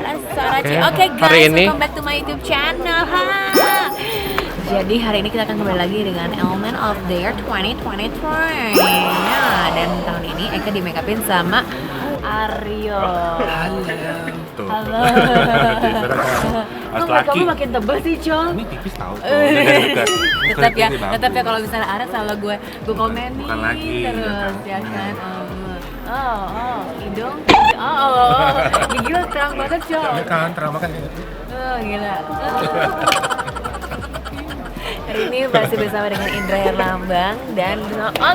Oke guys, welcome back to my YouTube channel. Jadi hari ini kita akan kembali lagi dengan Element of the Year 2023. Nah, dan tahun ini Eka di make upin sama Aryo. Halo. Kok kamu makin tebal sih, Cong? Ini tipis tau. Tetap ya kalau misalnya Aryo selalu gue komenin bukan lagi, terus ya kan. Hidung. Gila terang banget, Cong. Ini kan terang banget. Gila. Hari ini masih bersama dengan Indra Herlambang dan karena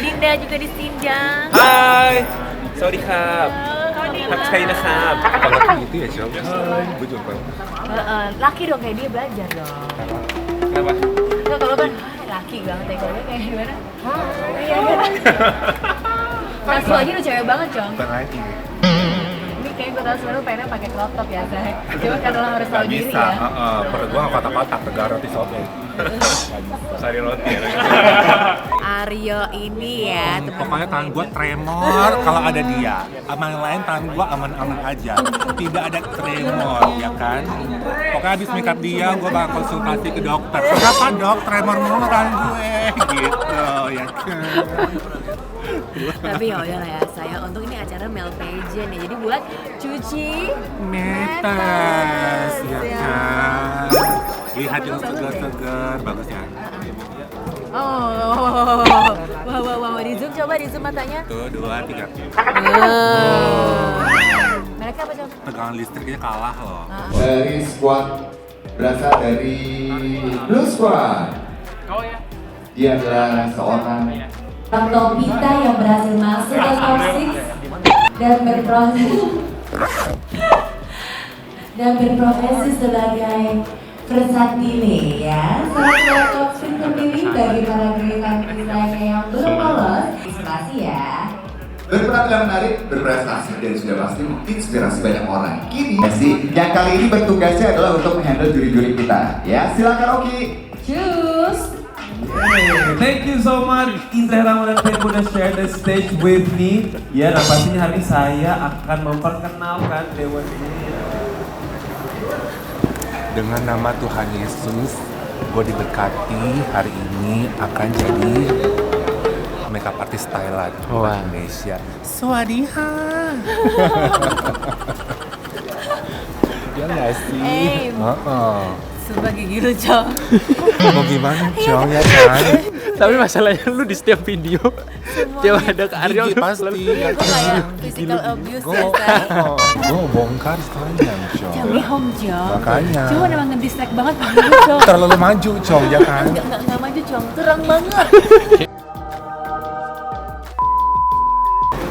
Dinda juga disinjang. Hai, sorry kap. Pakai nakap. Kalau gitu ya Cok. Gue juga. Laki dong kayak dia belajar dong. Kenapa? Enggak kalau kan laki banget ya kalau kayak gimana? Iya. Langsung aja lu cewek banget, Cong. Bukan lagi. Ini kayak gue tau sebenernya pengennya pakai crop top ya, Say. Cuma karena lo harus tahu diri ya. Perut gue gak kotak-kotak, tegak roti sobek. Sari roti ya. Aryo ini ya, Pokoknya tangan gue tremor kalau ada dia. Sama yang lain tangan gue aman-aman aja. Tidak ada tremor, ya kan? Pokoknya habis make up dia, gue bakal konsultasi ke dokter. Kenapa dok? Tremor mulu tangan gue. Gitu, ya kan? Tapi ya udah lah ya, saya untuk ini acara Mel Pageant ya, jadi buat cuci netes, ya kan? Lihat yang segar-segar, bagus ya. Wow, di zoom, coba di zoom matanya. Tuh, 2, 3. Mereka apa, Cong? Tegangan listriknya kalah loh. Dari squad berasal dari Blue Squad. Dia adalah seorang Topita yang berhasil masuk ke top 6 dan berprofesi sebagai versatile ya. Salah satu top 6 terpilih bagi para kreator lainnya yang belum lolos. Inspirasi ya. berpenampilan menarik, berprestasi dan sudah pasti menginspirasi banyak orang. Kini yang kali ini bertugasnya adalah untuk menghandle juri-juri kita. Ya, silakan Oki. Cus. Thank you so much Indra Herlambang dan Pen udah share the stage with me. Ya, dan pastinya hari ini saya akan memperkenalkan Dewa ini. Dengan nama Tuhan Yesus, gue diberkati hari ini akan jadi makeup artist Thailand Indonesia. Swadiha. Dia nggak sih? Sebagai gitu, Cong. Mau gimana, Cong, ya kan? Tapi masalahnya lu di setiap video tiap ada ke Aryo Gigi pasti. Gue kayak physical abuse ya, Say. Gue mau bongkar sekalian, Cong. Jami home, Cong. Makanya. Cuma emang nge-distract banget begini, Cong. Terlalu maju, Cong, ya kan? Nggak maju, Cong. Terang banget.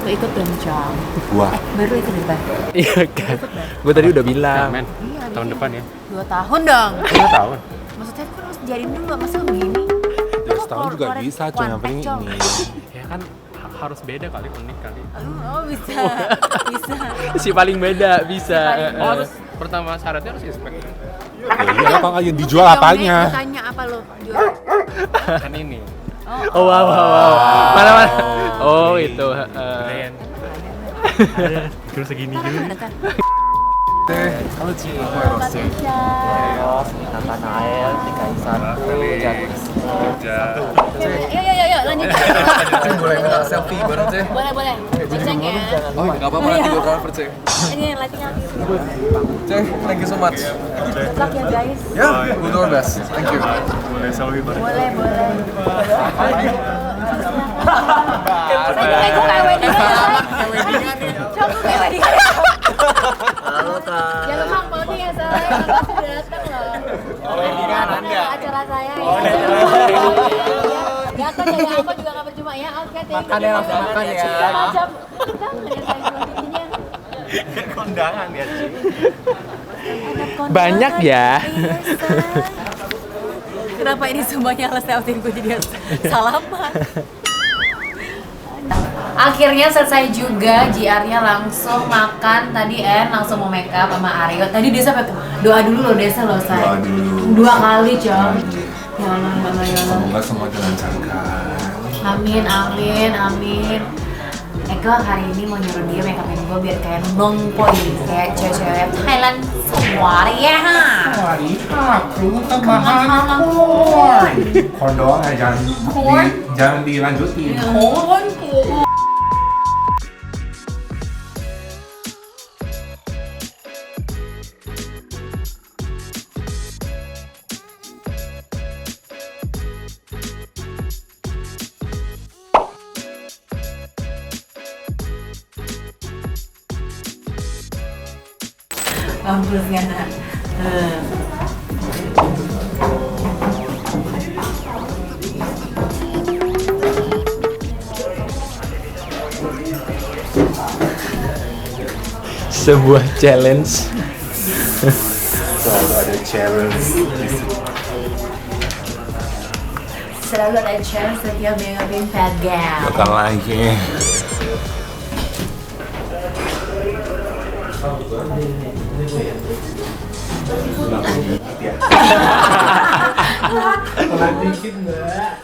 Lo ikut dong, Cong. Wah. Baru ikut depan. iya kan gue tadi udah bilang tahun depan ya 2 tahun dong. 2 tahun Maksudnya kan harus jadiin dulu, masa begini? Ya setahun juga bisa, Cong, yang penting ini. ya kan harus beda kali, unik kali Bisa. si paling beda bisa paling pertama syaratnya harus inspek Ya iya, Bang, yang dijual apanya? Tanya apa lo? Jual? kan ini wow mana oh itu terus segini juga Halo, Ci. Nathanael, Kaisar, Yuk, lanjut. Boleh minta selfie bareng Ceh? Boleh. Cek ya. Oh, nggak apa-apa nanti gue transfer Ceh. Ini lighting lagi. Ceh, thank you so much. Good luck ya, guys. Ya, we'll do our best. Thank you. Boleh. Kayak gue kayak weddingan nih. Coba kayak weddingan. Halo Kak. Jangan lupa Poni ya, Say. Pasti datang loh. Weddingan Anda. Acara saya ya. Ya kan jadi apa juga nggak percuma ya. Oke, Makan ya, langsung makan ya. Macam kita ngeliat saya selanjutnya. Kondangan ya Ci. banyak ya Kenapa ini semuanya selfie gue jadi salaman? Akhirnya selesai juga, JR-nya langsung makan. Tadi langsung mau make up sama Aryo. Tadi Desa doa dulu loh, Desa loh, Say. Doa dulu. 2 kali, Cong. Ya Allah. Semoga semua dilancarkan. Amin. Eka hari ini mau nyuruh dia make upin gue biar kayak nongpoi, kayak cewek-cewek Thailand semua ya. Korn doang ya, jangan dilanjutin. Mampus kan? Sebuah challenge. Selalu ada challenge. Selalu ada challenge setiap make upin fat gal. Bukan lagi. Pelan dikit mbak.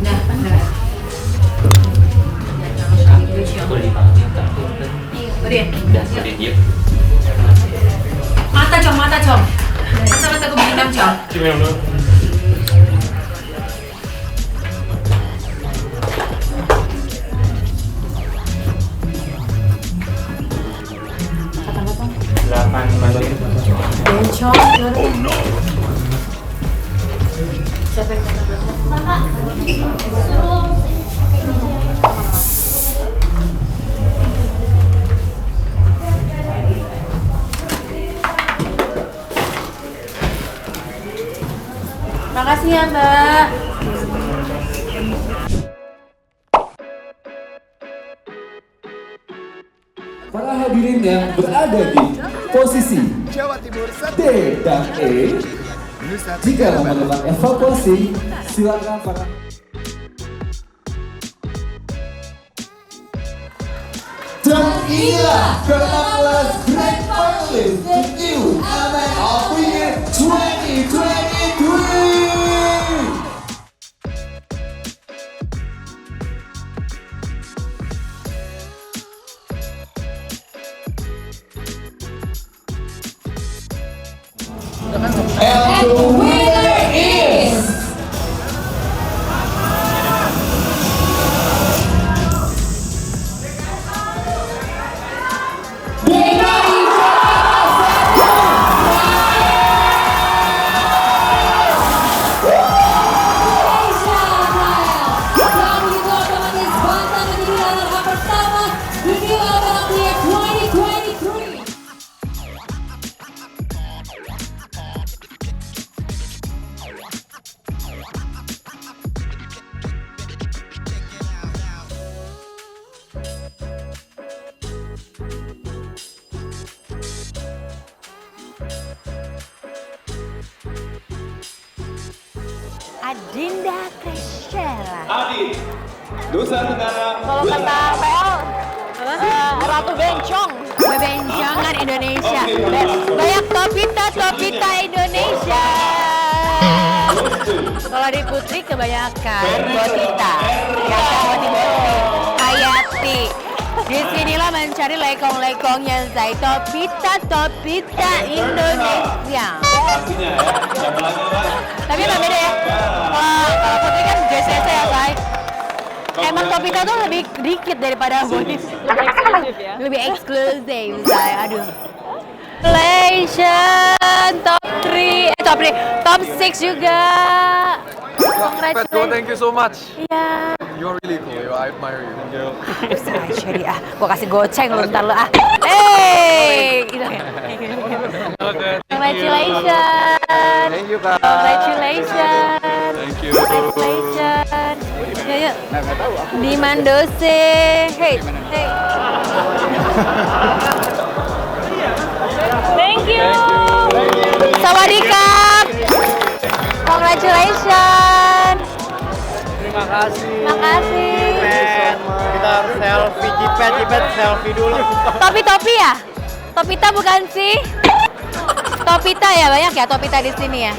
Nah, bener. Beri. Mata com. Mata gue bikin com. Bencong. Oh no. Siapa yang makasih ya Mbak. Para hadirin yang berada di posisi D dan E, jika melakukan evakuasi, silakan para Dan inilah ke-16 Grand Finalist The New Element of the Year 2023. And the winner is Adinda Krisela. Adi, Nusa Tenggara. Kalau kata PL, Ratu Bencong. Bebencongan Indonesia. Banyak Topita Indonesia. Kalau di Putri kebanyakan Botita. Hayati. Disinilah mencari lekong-lekongnya saya. Topita Indonesia. Pastinya ya, jambalannya Pak. Tapi emang beda ya. Kalau Putri kan JCC ya, say. Emang Topita tuh lebih dikit daripada Bonis. Lebih eksklusif, say. Aduh. Congratulations, top 6 juga. Petco, thank you so much. Iya. You're really cool. I admire you. Thank you. Sorry gua kasih goceng lu ntar lu Hey, gitu ya. Congratulations. Thank you, Kak. Congratulations. Thank you. Congratulations. Yuk. Di Mandose. Hey. Thank you. Sawadikap. Congratulations. Terima kasih. Makasih. Kita harus selfie, Cipet selfie dulu. Topi ya? Topita bukan sih? Topita ya, banyak ya Topita di sini ya.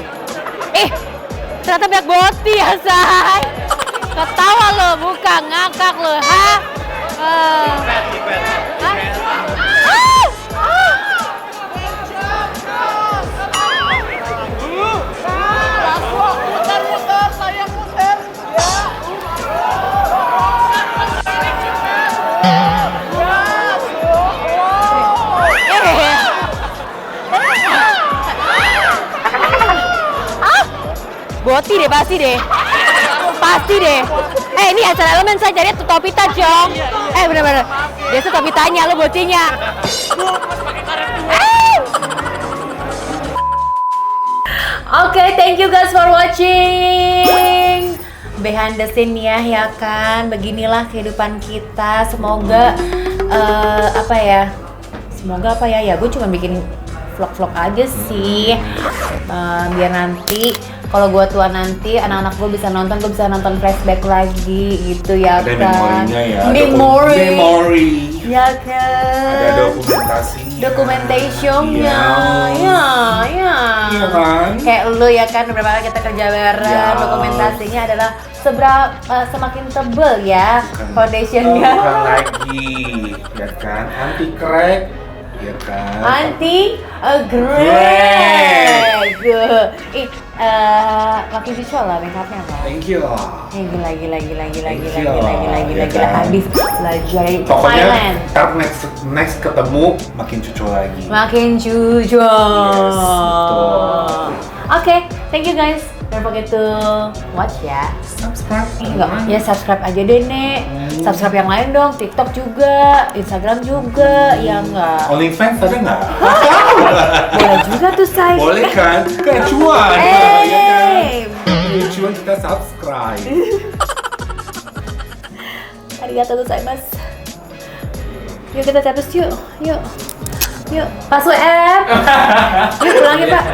Ternyata banyak boti ya, say. Ketawa lo, bukan ngakak lo, ha? Boti deh, pasti deh. Ini acara elemen saya jadi Topita Jong. Bener-bener. Dia tuh Topitanya, lo botinya. Oke, thank you guys for watching. Behind the scene ya kan. Beginilah kehidupan kita. Semoga Semoga ya gue cuma bikin vlog-vlog aja sih. Biar nanti kalau gue tua nanti anak-anak gue bisa nonton flashback lagi gitu ya ada kan. memorinya ya. Memori. Ya kan. Ada dokumentationnya. Ya. Iya kan? Kayak lu ya kan beberapa kali kita kerja bareng. Ya. Dokumentasinya adalah semakin tebel ya foundationnya. Bukan lagi, ya kan? Anti crack, ya kan? Anti greg. Makin visual lah make upnya apa? Thank you. Gila habis belajar di Pokoknya Thailand. ntar next ketemu makin cucu lagi. Makin jujur. Yes, betul. Oke, thank you guys. Don't forget to watch ya. Subscribe. Enggak, ya subscribe aja deh, Nek. Subscribe yang lain dong, TikTok juga, Instagram juga, ya enggak? OnlyFans ada nggak? Boleh juga tuh, Say. Boleh kan? Kayak cuan. Hey. Kayak cuan kita subscribe. Arigatou gozaimasu. Yuk kita cabut yuk. Pas WM. Yuk pulangin, Pak.